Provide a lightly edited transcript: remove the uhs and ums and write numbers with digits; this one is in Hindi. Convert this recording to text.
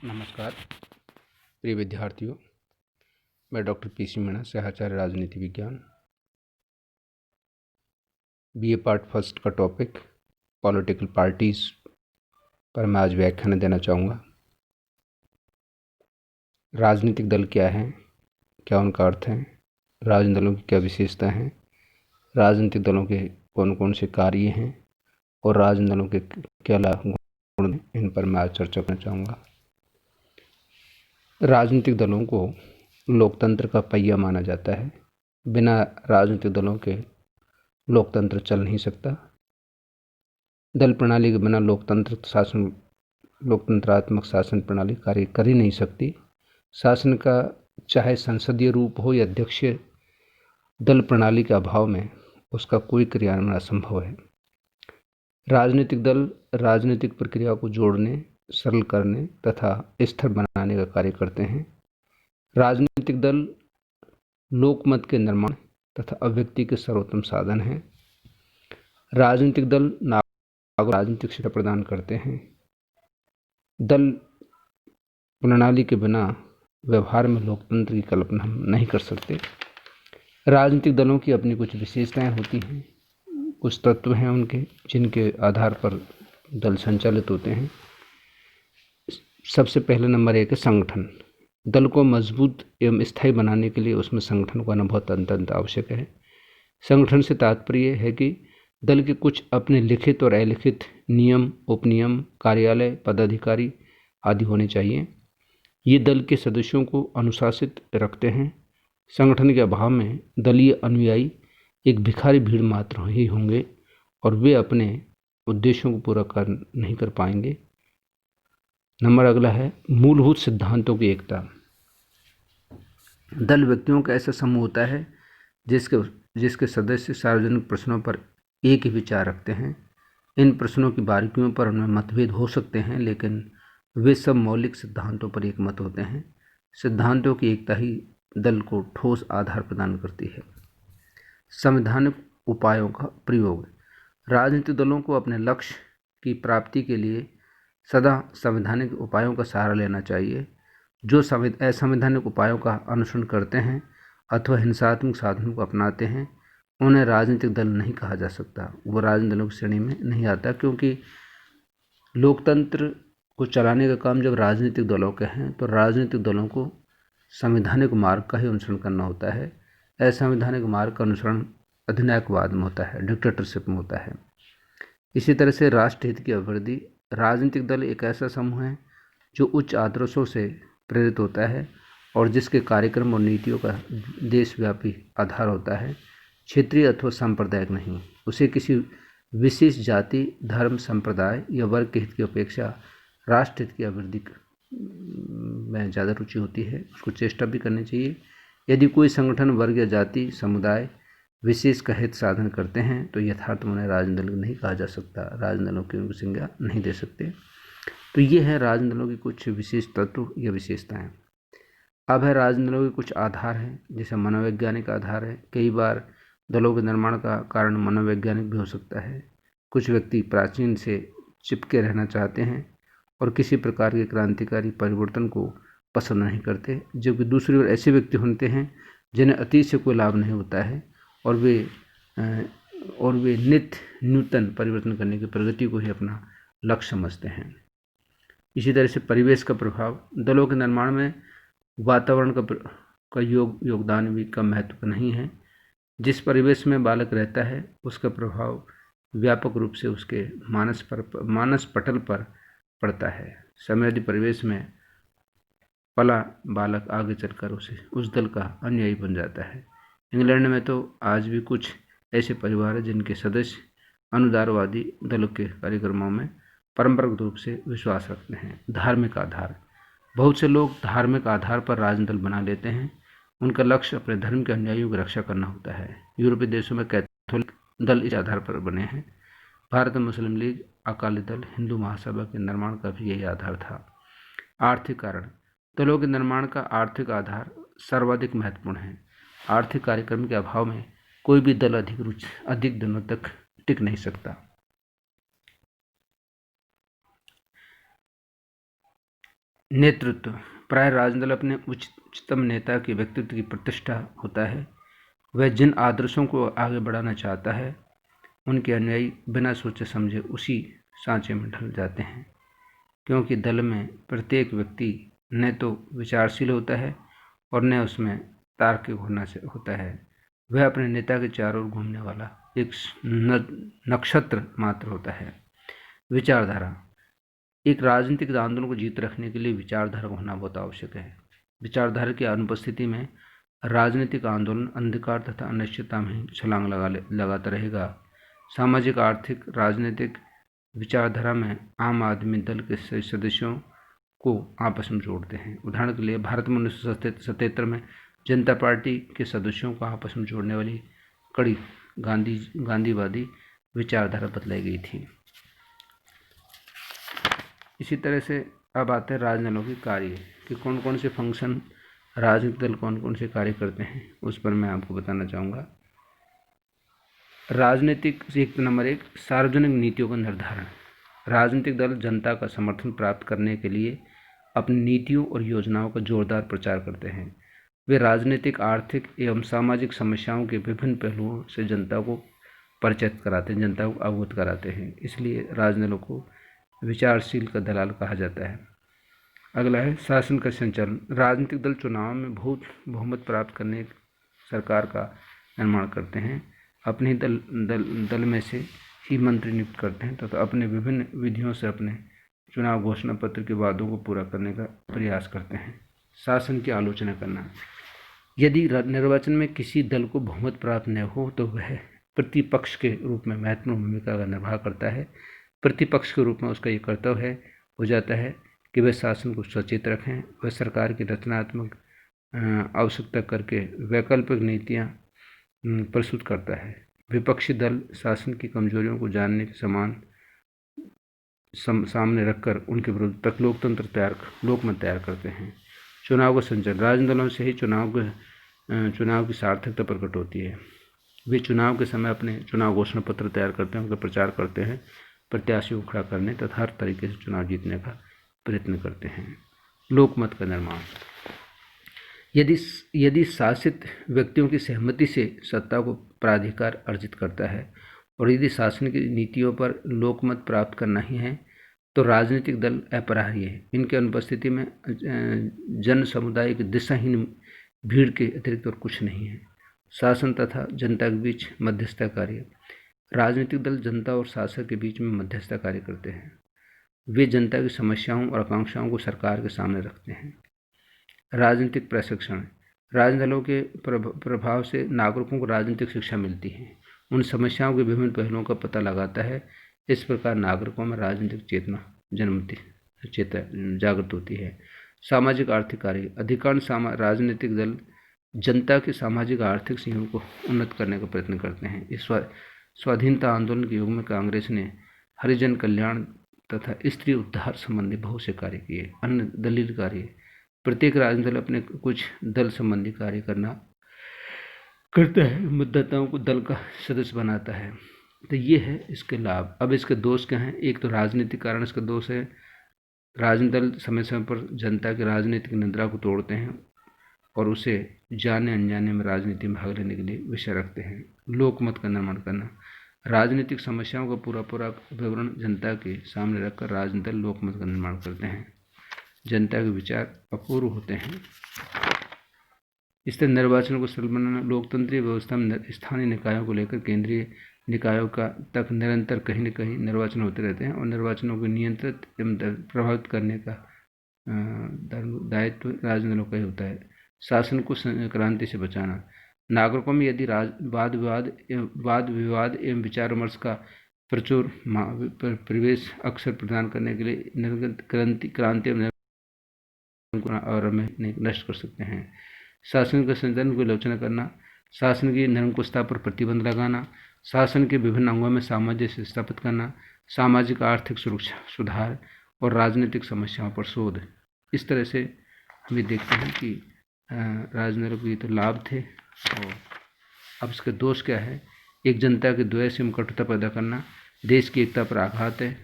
नमस्कार प्रिय विद्यार्थियों, मैं डॉक्टर पीसी मीणा, सहाचार्य राजनीति विज्ञान, बीए पार्ट फर्स्ट का टॉपिक पॉलिटिकल पार्टीज पर मैं आज व्याख्यान देना चाहूँगा। राजनीतिक दल क्या हैं, क्या उनका अर्थ है, राजनीतिक दलों की क्या विशेषता हैं, राजनीतिक दलों के कौन कौन से कार्य हैं और राजनीतिक दलों के क्या गुण हैं, इन पर मैं आज चर्चा करना चाहूँगा। राजनीतिक दलों को लोकतंत्र का पहिया माना जाता है। बिना राजनीतिक दलों के लोकतंत्र चल नहीं सकता। दल प्रणाली के बिना लोकतंत्रात्मक शासन प्रणाली कार्य कर ही नहीं सकती। शासन का चाहे संसदीय रूप हो या अध्यक्षीय, दल प्रणाली के अभाव में उसका कोई क्रियान्वयन असंभव है। राजनीतिक दल राजनीतिक प्रक्रिया को जोड़ने, सरल करने तथा स्थिर बनाने का कार्य करते हैं। राजनीतिक दल लोकमत के निर्माण तथा अभिव्यक्ति के सर्वोत्तम साधन हैं। राजनीतिक दल राजनीतिक शिक्षा प्रदान करते हैं। दल प्रणाली के बिना व्यवहार में लोकतंत्र की कल्पना हम नहीं कर सकते। राजनीतिक दलों की अपनी कुछ विशेषताएं होती हैं, कुछ तत्व हैं उनके जिनके आधार पर दल संचालित होते हैं। सबसे पहले नंबर 1 है संगठन। दल को मजबूत एवं स्थायी बनाने के लिए उसमें संगठन का होना बहुत अत्यंत आवश्यक है। संगठन से तात्पर्य है कि दल के कुछ अपने लिखित और अलिखित नियम, उपनियम, कार्यालय, पदाधिकारी आदि होने चाहिए। ये दल के सदस्यों को अनुशासित रखते हैं। संगठन के अभाव में दलीय अनुयायी एक भिखारी भीड़ मात्र ही होंगे और वे अपने उद्देश्यों को पूरा नहीं कर पाएंगे। नंबर अगला है मूलभूत सिद्धांतों की एकता। दल व्यक्तियों का ऐसा समूह होता है जिसके सदस्य सार्वजनिक प्रश्नों पर एक ही विचार रखते हैं। इन प्रश्नों की बारीकियों पर उनमें मतभेद हो सकते हैं, लेकिन वे सब मौलिक सिद्धांतों पर एक मत होते हैं। सिद्धांतों की एकता ही दल को ठोस आधार प्रदान करती है। संवैधानिक उपायों का प्रयोग। राजनीतिक दलों को अपने लक्ष्य की प्राप्ति के लिए सदा संवैधानिक उपायों का सहारा लेना चाहिए। जो असंवैधानिक उपायों का अनुसरण करते हैं अथवा हिंसात्मक साधनों को अपनाते हैं, उन्हें राजनीतिक दल नहीं कहा जा सकता। वो राजनीतिक दलों की श्रेणी में नहीं आता, क्योंकि लोकतंत्र को चलाने का काम जब राजनीतिक दलों के हैं तो राजनीतिक दलों को संवैधानिक मार्ग का ही अनुसरण करना होता है। असंवैधानिक मार्ग का अनुसरण अधिनायकवाद में होता है, डिक्टेटरशिप में होता है। इसी तरह से राष्ट्रहित की अभिवृद्धि। राजनीतिक दल एक ऐसा समूह है जो उच्च आदर्शों से प्रेरित होता है और जिसके कार्यक्रम और नीतियों का देशव्यापी आधार होता है, क्षेत्रीय अथवा सांप्रदायिक नहीं। उसे किसी विशेष जाति, धर्म, संप्रदाय या वर्ग के हित की अपेक्षा राष्ट्र हित की अभिवृद्धि में ज़्यादा रुचि होती है। उसको चेष्टा भी करनी चाहिए। यदि कोई संगठन, वर्ग या जाति, समुदाय विशेष का हित साधन करते हैं तो यथार्थ में उन्हें राजनीतिक दल नहीं कहा जा सकता। राजनीतिक दलों की उनको संज्ञा नहीं दे सकते। तो ये है राजनीतिक दलों की कुछ विशेष तत्व या विशेषताएं। अब है राजनीतिक दलों के कुछ आधार हैं, जैसे मनोवैज्ञानिक आधार है। कई बार दलों के निर्माण का कारण मनोवैज्ञानिक भी हो सकता है। कुछ व्यक्ति प्राचीन से चिपके रहना चाहते हैं और किसी प्रकार के क्रांतिकारी परिवर्तन को पसंद नहीं करते, जबकि दूसरी ओर ऐसे व्यक्ति होते हैं जिन्हें अतीत से कोई लाभ नहीं होता है और वे नित्य नूतन परिवर्तन करने की प्रगति को ही अपना लक्ष्य समझते हैं। इसी तरह से परिवेश का प्रभाव। दलों के निर्माण में वातावरण का योगदान भी कम महत्व का नहीं है। जिस परिवेश में बालक रहता है उसका प्रभाव व्यापक रूप से उसके मानस पटल पर पड़ता है। समृद्ध परिवेश में पला बालक आगे चलकर उस दल का अनुयायी बन जाता है। इंग्लैंड में तो आज भी कुछ ऐसे परिवार हैं जिनके सदस्य अनुदारवादी दलों के कार्यक्रमों में परंपरागत रूप से विश्वास रखते हैं। धार्मिक आधार। बहुत से लोग धार्मिक आधार पर राजनीतिक दल बना लेते हैं। उनका लक्ष्य अपने धर्म के अनुयायियों की रक्षा करना होता है। यूरोपीय देशों में कैथोलिक दल इस आधार पर बने हैं। भारत में मुस्लिम लीग, अकाली दल, हिंदू महासभा के निर्माण का भी यही आधार था। आर्थिक कारण। दलों के निर्माण का आर्थिक आधार सर्वाधिक महत्वपूर्ण है। आर्थिक कार्यक्रम के अभाव में कोई भी दल अधिक दिनों तक टिक नहीं सकता। नेतृत्व। प्राय राजनीतिक दल अपने उच्चतम नेता के व्यक्तित्व की प्रतिष्ठा होता है। वह जिन आदर्शों को आगे बढ़ाना चाहता है उनके अनुयायी बिना सोचे समझे उसी सांचे में ढल जाते हैं, क्योंकि दल में प्रत्येक व्यक्ति न तो विचारशील होता है और न उसमें तार्किक होता है। वह अपने नेता के चारों ओर घूमने वाला एक नक्षत्र मात्र होता है। विचारधारा। एक राजनीतिक आंदोलन को जीत रखने के लिए विचारधारा का होना बहुत आवश्यक है। विचारधारा की अनुपस्थिति में राजनीतिक आंदोलन अंधकार तथा अनिश्चितता में छलांग लगाता रहेगा। सामाजिक, आर्थिक, राजनीतिक विचारधारा में आम आदमी दल के सदस्यों को आपस में जोड़ते हैं। उदाहरण के लिए भारत में 1977 में जनता पार्टी के सदस्यों को आपस में जोड़ने वाली कड़ी गांधीवादी विचारधारा बतलाई गई थी। इसी तरह से अब आते हैं राजनीतिक दलों के कार्य कि कौन कौन से फंक्शन राजनीतिक दल कौन कौन से कार्य करते हैं, उस पर मैं आपको बताना चाहूँगा। राजनीतिक नंबर 1, सार्वजनिक नीतियों का निर्धारण। राजनीतिक दल जनता का समर्थन प्राप्त करने के लिए अपनी नीतियों और योजनाओं का जोरदार प्रचार करते हैं। वे राजनीतिक, आर्थिक एवं सामाजिक समस्याओं के विभिन्न पहलुओं से जनता को परिचित कराते हैं, जनता को अवगत कराते हैं। इसलिए राजनीतिक दलों को विचारशील का दलाल कहा जाता है। अगला है शासन का संचालन। राजनीतिक दल चुनाव में बहुमत प्राप्त करने सरकार का निर्माण करते हैं। अपने ही दल में से ही मंत्री नियुक्त करते हैं तथा अपने विभिन्न विधियों से अपने चुनाव घोषणा पत्र के वादों को पूरा करने का प्रयास करते हैं। शासन की आलोचना करना। यदि निर्वाचन में किसी दल को बहुमत प्राप्त न हो तो वह प्रतिपक्ष के रूप में महत्वपूर्ण भूमिका का निर्वाह करता है। प्रतिपक्ष के रूप में उसका ये कर्तव्य हो जाता है कि वह शासन को सचेत रखें, वह सरकार की रचनात्मक आवश्यकता करके वैकल्पिक नीतियाँ प्रस्तुत करता है। विपक्षी दल शासन की कमजोरियों को जानने के सामने रखकर उनके विरुद्ध लोकमत तैयार करते हैं। चुनाव का संचालन। राजनीतिक दलों से ही चुनाव की सार्थकता प्रकट होती है। वे चुनाव के समय अपने चुनाव घोषणा पत्र तैयार करते हैं, उनका प्रचार करते हैं, प्रत्याशियों को खड़ा करने तथा हर तरीके से चुनाव जीतने का प्रयत्न करते हैं। लोकमत का निर्माण। यदि शासित व्यक्तियों की सहमति से सत्ता को प्राधिकार अर्जित करता है और यदि शासन की नीतियों पर लोकमत प्राप्त करना ही है तो राजनीतिक दल अपरिहार्य है। इनके अनुपस्थिति में जन समुदाय की दिशाहीन भीड़ के अतिरिक्त और कुछ नहीं है। शासन तथा जनता के बीच मध्यस्थता कार्य। राजनीतिक दल जनता और शासक के बीच में मध्यस्थता कार्य करते हैं। वे जनता की समस्याओं और आकांक्षाओं को सरकार के सामने रखते हैं। राजनीतिक प्रशिक्षण। राजनीतिक दलों के प्रभाव से नागरिकों को राजनीतिक शिक्षा मिलती है, उन समस्याओं के विभिन्न पहलुओं का पता लगाता है। इस प्रकार नागरिकों में राजनीतिक चेतना जागृत होती है। सामाजिक आर्थिक कार्य। अधिकांश राजनीतिक दल जनता के सामाजिक आर्थिक सहयोग को उन्नत करने का प्रयत्न करते हैं। इस स्वाधीनता आंदोलन के युग में कांग्रेस ने हरिजन कल्याण तथा स्त्री उद्धार संबंधी बहुत से कार्य किए। अन्य दलील कार्य। प्रत्येक राजनीतिक दल अपने कुछ दल संबंधी कार्य करता है, मतदाताओं को दल का सदस्य बनाता है। तो ये है इसके लाभ। अब इसके दोष क्या हैं? एक तो राजनीतिक कारण इसका दोष है, राजनीतिक दल समय समय पर जनता की राजनीतिक निद्रा को तोड़ते हैं और उसे जाने अनजाने में राजनीति में भाग लेने के लिए विषय रखते हैं। लोकमत का निर्माण करना। राजनीतिक समस्याओं का पूरा विवरण जनता के सामने रखकर राजनीतिक दल लोकमत का निर्माण करते हैं। जनता के विचार अपूर्व होते हैं। इस तरह निर्वाचन को सरल बनाना। लोकतंत्रीय व्यवस्था में स्थानीय निकायों को लेकर केंद्रीय निकायों तक निरंतर कहीं न कहीं निर्वाचन होते रहते हैं और निर्वाचनों को नियंत्रित एवं प्रभावित करने का दायित्व राजनीतिक दलों का ही होता है। शासन को क्रांति से बचाना। नागरिकों में यदि वाद विवाद एवं विचार विमर्श का प्रचुर परिवेश अक्सर प्रदान करने के लिए क्रांति और हमें नष्ट कर सकते हैं। शासन के संचालन की आलोचना करना। शासन की निरंकुशता पर प्रतिबंध लगाना। शासन के विभिन्न अंगों में सामंजस्य स्थापित करना। सामाजिक आर्थिक सुरक्षा सुधार और राजनीतिक समस्याओं पर शोध। इस तरह से हम ये देखते हैं कि राजनीतिक के तो लाभ थे और अब इसके दोष क्या है? एक जनता के द्वेष एवं कटुता पैदा करना, देश की एकता पर आघात है,